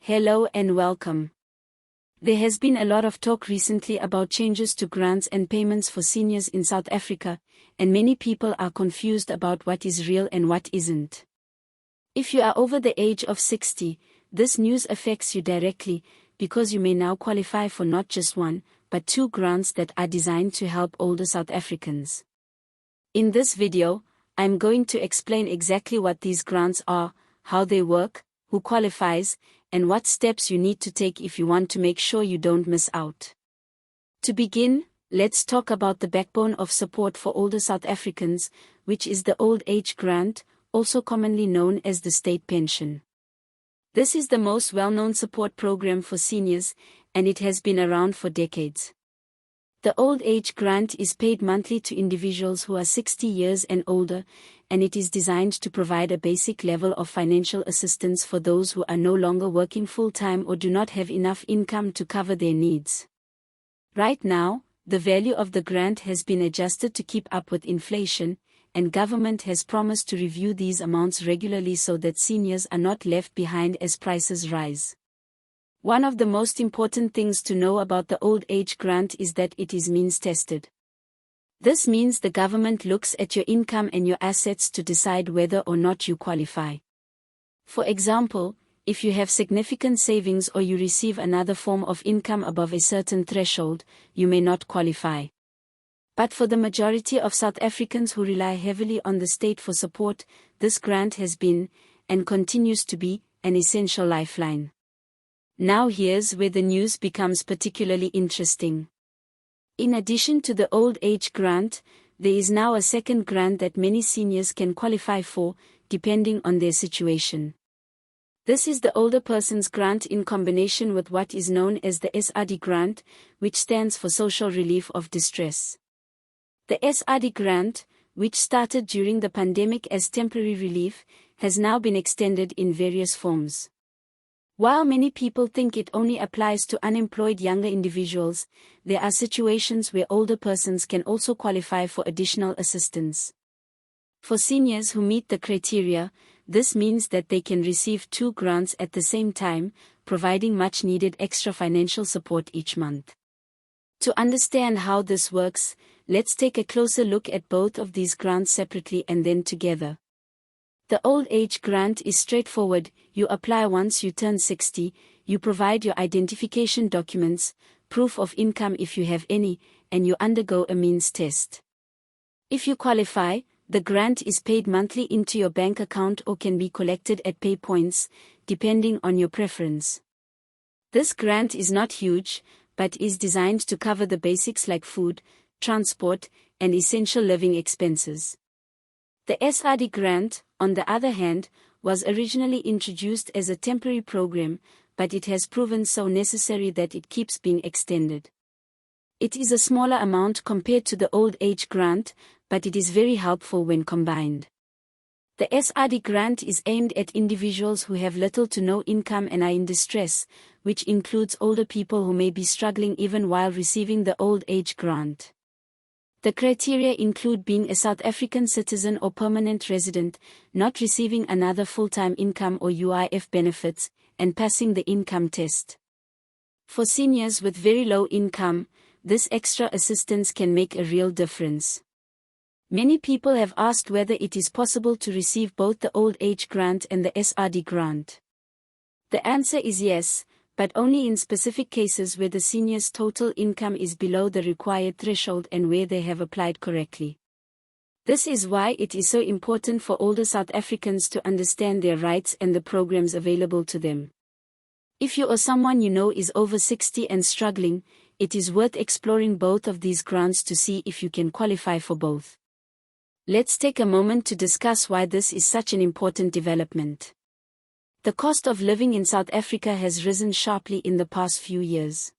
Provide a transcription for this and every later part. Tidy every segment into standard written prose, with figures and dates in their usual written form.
Hello and welcome. There has been a lot of talk recently about changes to grants and payments for seniors in South Africa, and many people are confused about what is real and what isn't. If you are over the age of 60, this news affects you directly, because you may now qualify for not just one, but two grants that are designed to help older South Africans. In this video, I'm going to explain exactly what these grants are, how they work, who qualifies, and what steps you need to take if you want to make sure you don't miss out. To begin, let's talk about the backbone of support for older South Africans, which is the Old Age Grant, also commonly known as the state pension. This is the most well-known support program for seniors, and it has been around for decades. The Old Age Grant is paid monthly to individuals who are 60 years and older, and it is designed to provide a basic level of financial assistance for those who are no longer working full-time or do not have enough income to cover their needs. Right now, the value of the grant has been adjusted to keep up with inflation, and government has promised to review these amounts regularly so that seniors are not left behind as prices rise. One of the most important things to know about the Old Age Grant is that it is means-tested. This means the government looks at your income and your assets to decide whether or not you qualify. For example, if you have significant savings or you receive another form of income above a certain threshold, you may not qualify. But for the majority of South Africans who rely heavily on the state for support, this grant has been, and continues to be, an essential lifeline. Now here's where the news becomes particularly interesting. In addition to the Old Age Grant, there is now a second grant that many seniors can qualify for, depending on their situation. This is the Older Persons Grant in combination with what is known as the SASSA Grant, which stands for Social Relief of Distress. The SASSA Grant, which started during the pandemic as temporary relief, has now been extended in various forms. While many people think it only applies to unemployed younger individuals, there are situations where older persons can also qualify for additional assistance. For seniors who meet the criteria, this means that they can receive two grants at the same time, providing much-needed extra financial support each month. To understand how this works, let's take a closer look at both of these grants separately and then together. The Old Age Grant is straightforward. You apply once you turn 60, you provide your identification documents, proof of income if you have any, and you undergo a means test. If you qualify, the grant is paid monthly into your bank account or can be collected at pay points, depending on your preference. This grant is not huge, but is designed to cover the basics like food, transport, and essential living expenses. The SASSA Grant, on the other hand, was originally introduced as a temporary program, but it has proven so necessary that it keeps being extended. It is a smaller amount compared to the Old Age Grant, but it is very helpful when combined. The SASSA Grant is aimed at individuals who have little to no income and are in distress, which includes older people who may be struggling even while receiving the Old Age Grant. The criteria include being a South African citizen or permanent resident, not receiving another full-time income or UIF benefits, and passing the income test. For seniors with very low income, this extra assistance can make a real difference. Many people have asked whether it is possible to receive both the Old Age Grant and the SASSA Grant. The answer is yes, but only in specific cases where the senior's total income is below the required threshold and where they have applied correctly. This is why it is so important for older South Africans to understand their rights and the programs available to them. If you or someone you know is over 60 and struggling, it is worth exploring both of these grants to see if you can qualify for both. Let's take a moment to discuss why this is such an important development. The cost of living in South Africa has risen sharply in the past few years.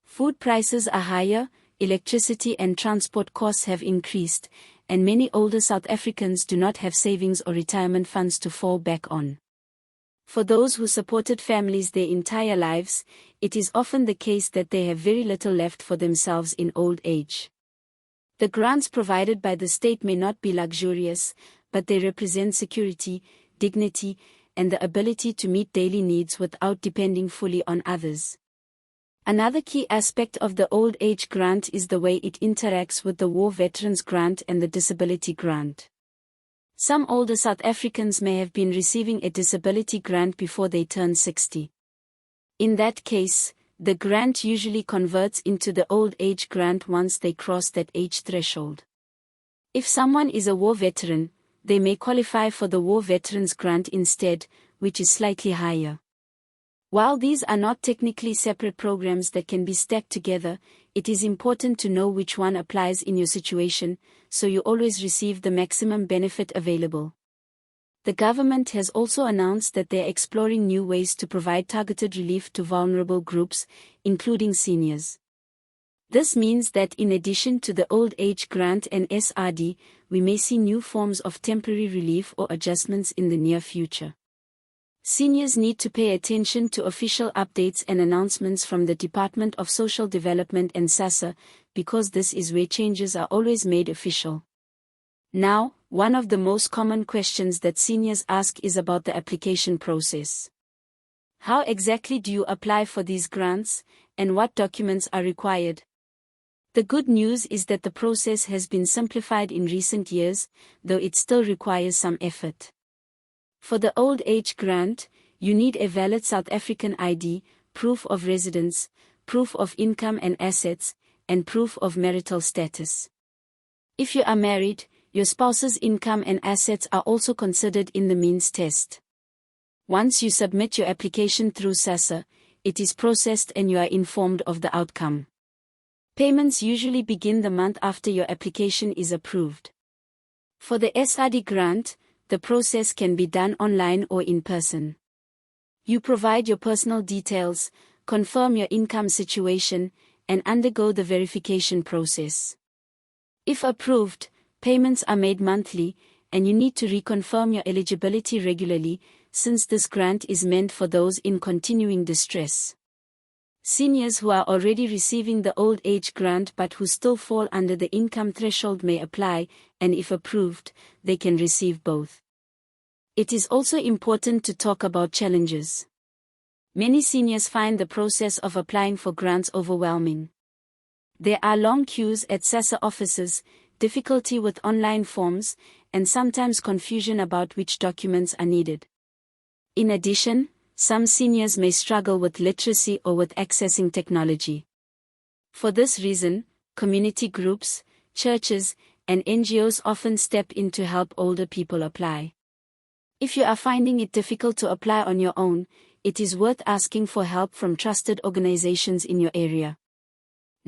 Food prices are higher, electricity and transport costs have increased, and many older South Africans do not have savings or retirement funds to fall back on. For those who supported families their entire lives, it is often the case that they have very little left for themselves in old age. The grants provided by the state may not be luxurious, but they represent security, dignity, and the ability to meet daily needs without depending fully on others. Another key aspect of the Old Age Grant is the way it interacts with the War Veterans Grant and the Disability Grant. Some older South Africans may have been receiving a disability grant before they turn 60. In that case, the grant usually converts into the Old Age Grant once they cross that age threshold. If someone is a war veteran, they may qualify for the War Veterans Grant instead, which is slightly higher. While these are not technically separate programs that can be stacked together, it is important to know which one applies in your situation, so you always receive the maximum benefit available. The government has also announced that they are exploring new ways to provide targeted relief to vulnerable groups, including seniors. This means that in addition to the Old Age Grant and SRD, we may see new forms of temporary relief or adjustments in the near future. Seniors need to pay attention to official updates and announcements from the Department of Social Development and SASSA, because this is where changes are always made official. Now, one of the most common questions that seniors ask is about the application process. How exactly do you apply for these grants, and what documents are required? The good news is that the process has been simplified in recent years, though it still requires some effort. For the Old Age Grant, you need a valid South African ID, proof of residence, proof of income and assets, and proof of marital status. If you are married, your spouse's income and assets are also considered in the means test. Once you submit your application through SASSA, it is processed and you are informed of the outcome. Payments usually begin the month after your application is approved. For the SRD grant, the process can be done online or in person. You provide your personal details, confirm your income situation, and undergo the verification process. If approved, payments are made monthly, and you need to reconfirm your eligibility regularly, since this grant is meant for those in continuing distress. Seniors who are already receiving the Old Age Grant but who still fall under the income threshold may apply, and if approved, they can receive both. It is also important to talk about challenges. Many seniors find the process of applying for grants overwhelming. There are long queues at SASSA offices, difficulty with online forms, and sometimes confusion about which documents are needed. In addition, some seniors may struggle with literacy or with accessing technology. For this reason, community groups, churches, and NGOs often step in to help older people apply. If you are finding it difficult to apply on your own, it is worth asking for help from trusted organizations in your area.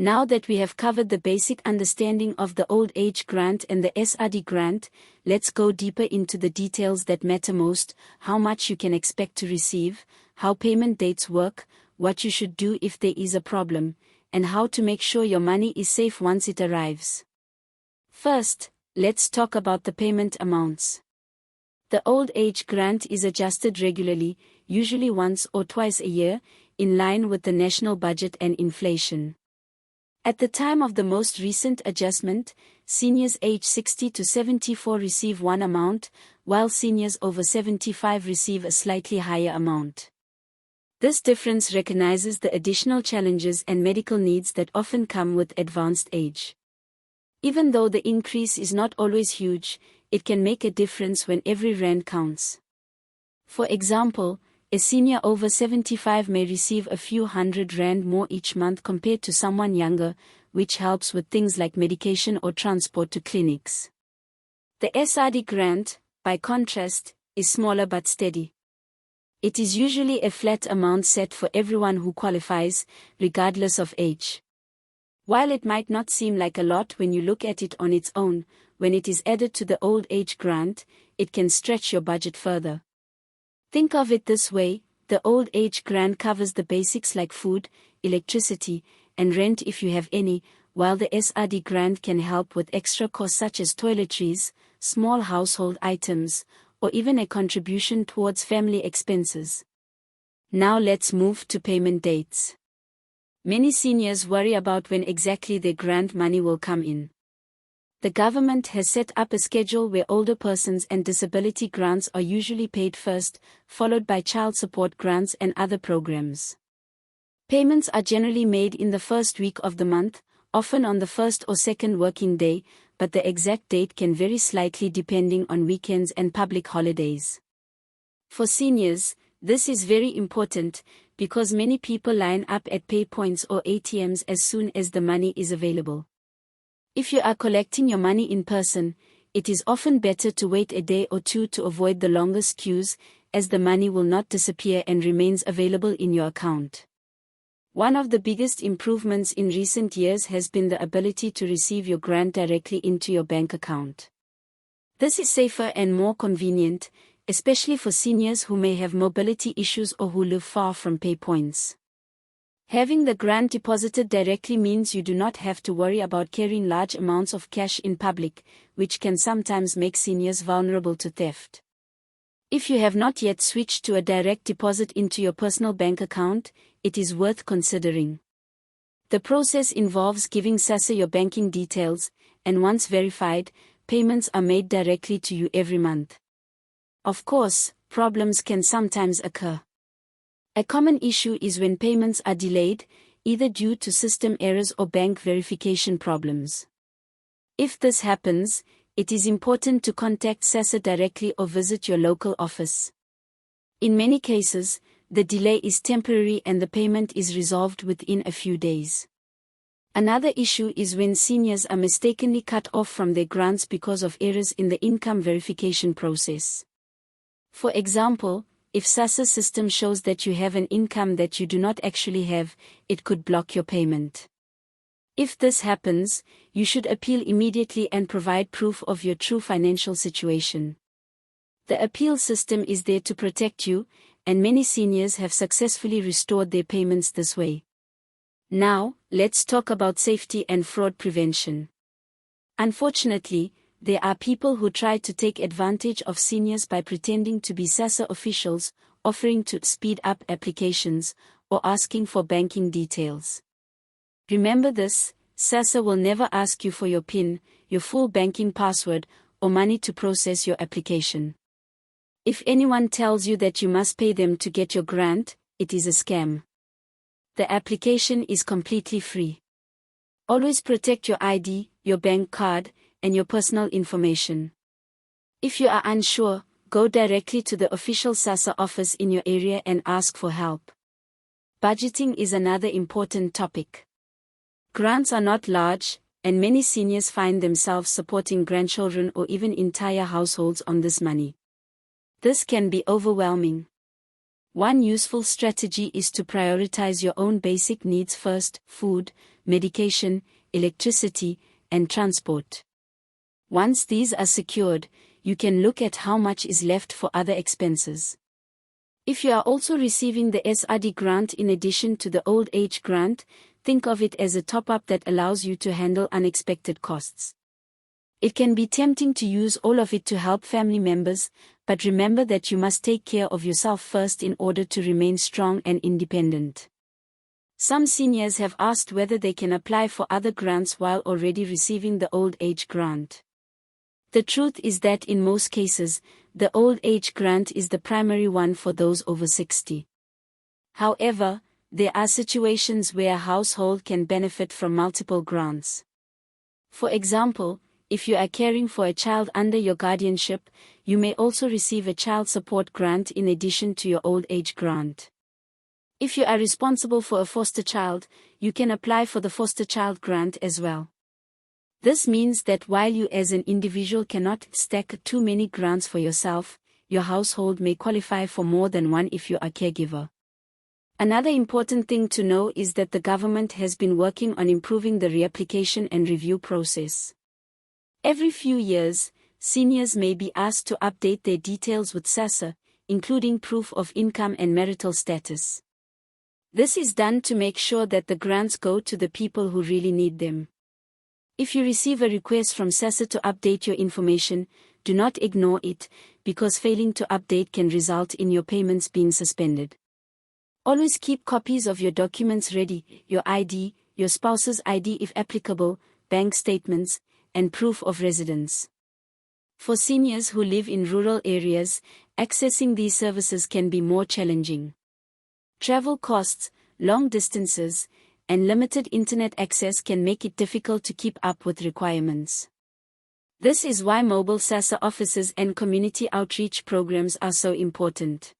Now that we have covered the basic understanding of the Old Age Grant and the SRD Grant, let's go deeper into the details that matter most: how much you can expect to receive, how payment dates work, what you should do if there is a problem, and how to make sure your money is safe once it arrives. First, let's talk about the payment amounts. The Old Age Grant is adjusted regularly, usually once or twice a year, in line with the national budget and inflation. At the time of the most recent adjustment, seniors aged 60 to 74 receive one amount, while seniors over 75 receive a slightly higher amount. This difference recognizes the additional challenges and medical needs that often come with advanced age. Even though the increase is not always huge, it can make a difference when every rand counts. For example, a senior over 75 may receive a few R100 more each month compared to someone younger, which helps with things like medication or transport to clinics. The SRD grant, by contrast, is smaller but steady. It is usually a flat amount set for everyone who qualifies, regardless of age. While it might not seem like a lot when you look at it on its own, when it is added to the Old Age Grant, it can stretch your budget further. Think of it this way: the Old Age Grant covers the basics like food, electricity, and rent if you have any, while the SRD grant can help with extra costs such as toiletries, small household items, or even a contribution towards family expenses. Now let's move to payment dates. Many seniors worry about when exactly their grant money will come in. The government has set up a schedule where older persons and disability grants are usually paid first, followed by child support grants and other programs. Payments are generally made in the first week of the month, often on the first or second working day, but the exact date can vary slightly depending on weekends and public holidays. For seniors, this is very important, because many people line up at pay points or ATMs as soon as the money is available. If you are collecting your money in person, it is often better to wait a day or two to avoid the longest queues, as the money will not disappear and remains available in your account. One of the biggest improvements in recent years has been the ability to receive your grant directly into your bank account. This is safer and more convenient, especially for seniors who may have mobility issues or who live far from pay points. Having the grant deposited directly means you do not have to worry about carrying large amounts of cash in public, which can sometimes make seniors vulnerable to theft. If you have not yet switched to a direct deposit into your personal bank account, it is worth considering. The process involves giving SASSA your banking details, and once verified, payments are made directly to you every month. Of course, problems can sometimes occur. A common issue is when payments are delayed, either due to system errors or bank verification problems. If this happens, it is important to contact SASSA directly or visit your local office. In many cases, the delay is temporary and the payment is resolved within a few days. Another issue is when seniors are mistakenly cut off from their grants because of errors in the income verification process. For example, if SASSA system shows that you have an income that you do not actually have, it could block your payment. If this happens, you should appeal immediately and provide proof of your true financial situation. The appeal system is there to protect you, and many seniors have successfully restored their payments this way. Now, let's talk about safety and fraud prevention. Unfortunately, there are people who try to take advantage of seniors by pretending to be SASSA officials, offering to speed up applications, or asking for banking details. Remember this: SASSA will never ask you for your PIN, your full banking password, or money to process your application. If anyone tells you that you must pay them to get your grant, it is a scam. The application is completely free. Always protect your ID, your bank card, and your personal information. If you are unsure, go directly to the official SASSA office in your area and ask for help. Budgeting is another important topic. Grants are not large, and many seniors find themselves supporting grandchildren or even entire households on this money. This can be overwhelming. One useful strategy is to prioritize your own basic needs first: food, medication, electricity, and transport. Once these are secured, you can look at how much is left for other expenses. If you are also receiving the SRD grant in addition to the Old Age Grant, think of it as a top-up that allows you to handle unexpected costs. It can be tempting to use all of it to help family members, but remember that you must take care of yourself first in order to remain strong and independent. Some seniors have asked whether they can apply for other grants while already receiving the Old Age Grant. The truth is that in most cases, the Old Age Grant is the primary one for those over 60. However, there are situations where a household can benefit from multiple grants. For example, if you are caring for a child under your guardianship, you may also receive a child support grant in addition to your Old Age Grant. If you are responsible for a foster child, you can apply for the foster child grant as well. This means that while you as an individual cannot stack too many grants for yourself, your household may qualify for more than one if you are a caregiver. Another important thing to know is that the government has been working on improving the reapplication and review process. Every few years, seniors may be asked to update their details with SASSA, including proof of income and marital status. This is done to make sure that the grants go to the people who really need them. If you receive a request from SASSA to update your information, do not ignore it, because failing to update can result in your payments being suspended. Always keep copies of your documents ready: your ID, your spouse's ID if applicable, bank statements, and proof of residence. For seniors who live in rural areas, accessing these services can be more challenging. Travel costs, long distances, and limited internet access can make it difficult to keep up with requirements. This is why mobile SASSA offices and community outreach programs are so important.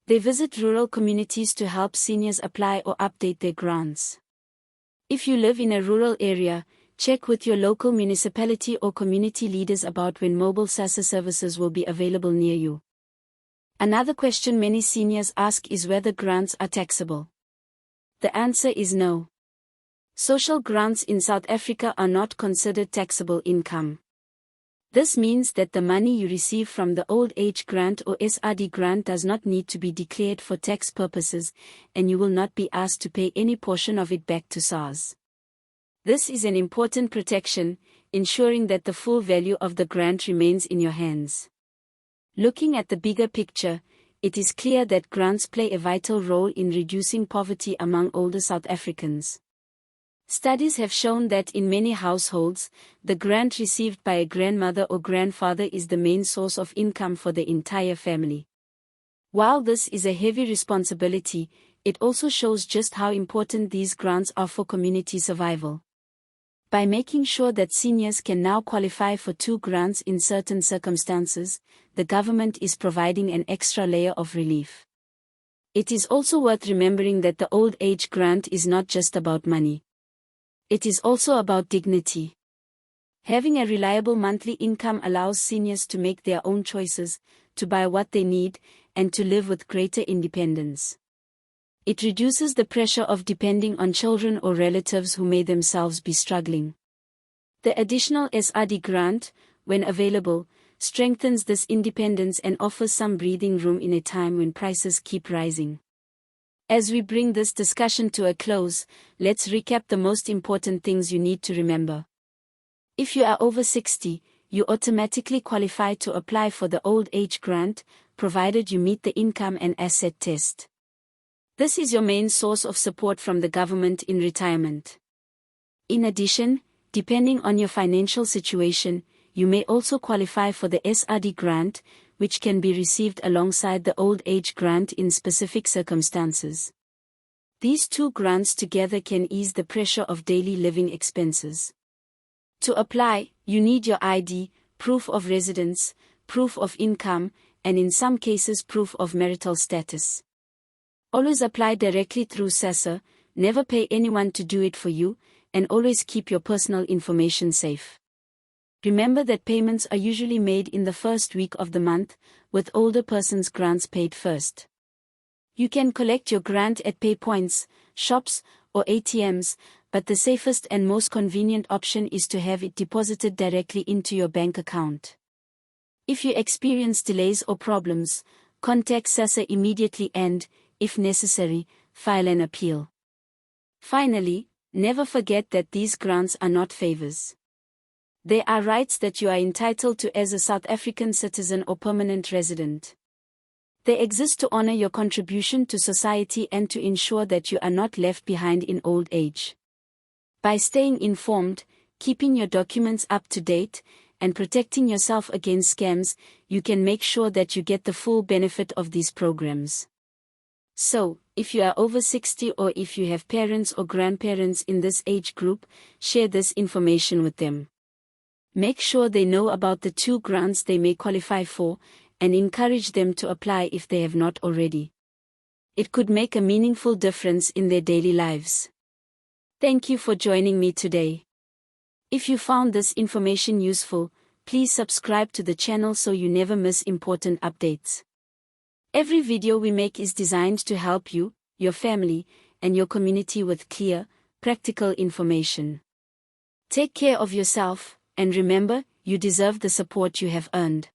They visit rural communities to help seniors apply or update their grants. If you live in a rural area, check with your local municipality or community leaders about when mobile SASSA services will be available near you. Another question many seniors ask is whether grants are taxable. The answer is no. Social grants in South Africa are not considered taxable income. This means that the money you receive from the Old Age Grant or SRD grant does not need to be declared for tax purposes, and you will not be asked to pay any portion of it back to SARS. This is an important protection, ensuring that the full value of the grant remains in your hands. Looking at the bigger picture, it is clear that grants play a vital role in reducing poverty among older South Africans. Studies have shown that in many households, the grant received by a grandmother or grandfather is the main source of income for the entire family. While this is a heavy responsibility, it also shows just how important these grants are for community survival. By making sure that seniors can now qualify for 2 grants in certain circumstances, the government is providing an extra layer of relief. It is also worth remembering that the Old Age Grant is not just about money. It is also about dignity. Having a reliable monthly income allows seniors to make their own choices, to buy what they need, and to live with greater independence. It reduces the pressure of depending on children or relatives who may themselves be struggling. The additional SRD grant, when available, strengthens this independence and offers some breathing room in a time when prices keep rising. As we bring this discussion to a close, let's recap the most important things you need to remember. If you are over 60, you automatically qualify to apply for the Old Age Grant, provided you meet the income and asset test. This is your main source of support from the government in retirement. In addition, depending on your financial situation, you may also qualify for the SRD grant, which can be received alongside the Old Age Grant in specific circumstances. These 2 grants together can ease the pressure of daily living expenses. To apply, you need your ID, proof of residence, proof of income, and in some cases proof of marital status. Always apply directly through SASSA, never pay anyone to do it for you, and always keep your personal information safe. Remember that payments are usually made in the first week of the month, with older persons' grants paid first. You can collect your grant at pay points, shops, or ATMs, but the safest and most convenient option is to have it deposited directly into your bank account. If you experience delays or problems, contact SASSA immediately and, if necessary, file an appeal. Finally, never forget that these grants are not favors. They are rights that you are entitled to as a South African citizen or permanent resident. They exist to honor your contribution to society and to ensure that you are not left behind in old age. By staying informed, keeping your documents up to date, and protecting yourself against scams, you can make sure that you get the full benefit of these programs. So, if you are over 60 or if you have parents or grandparents in this age group, share this information with them. Make sure they know about the 2 grants they may qualify for, and encourage them to apply if they have not already. It could make a meaningful difference in their daily lives. Thank you for joining me today. If you found this information useful, please subscribe to the channel so you never miss important updates. Every video we make is designed to help you, your family, and your community with clear, practical information. Take care of yourself, and remember, you deserve the support you have earned.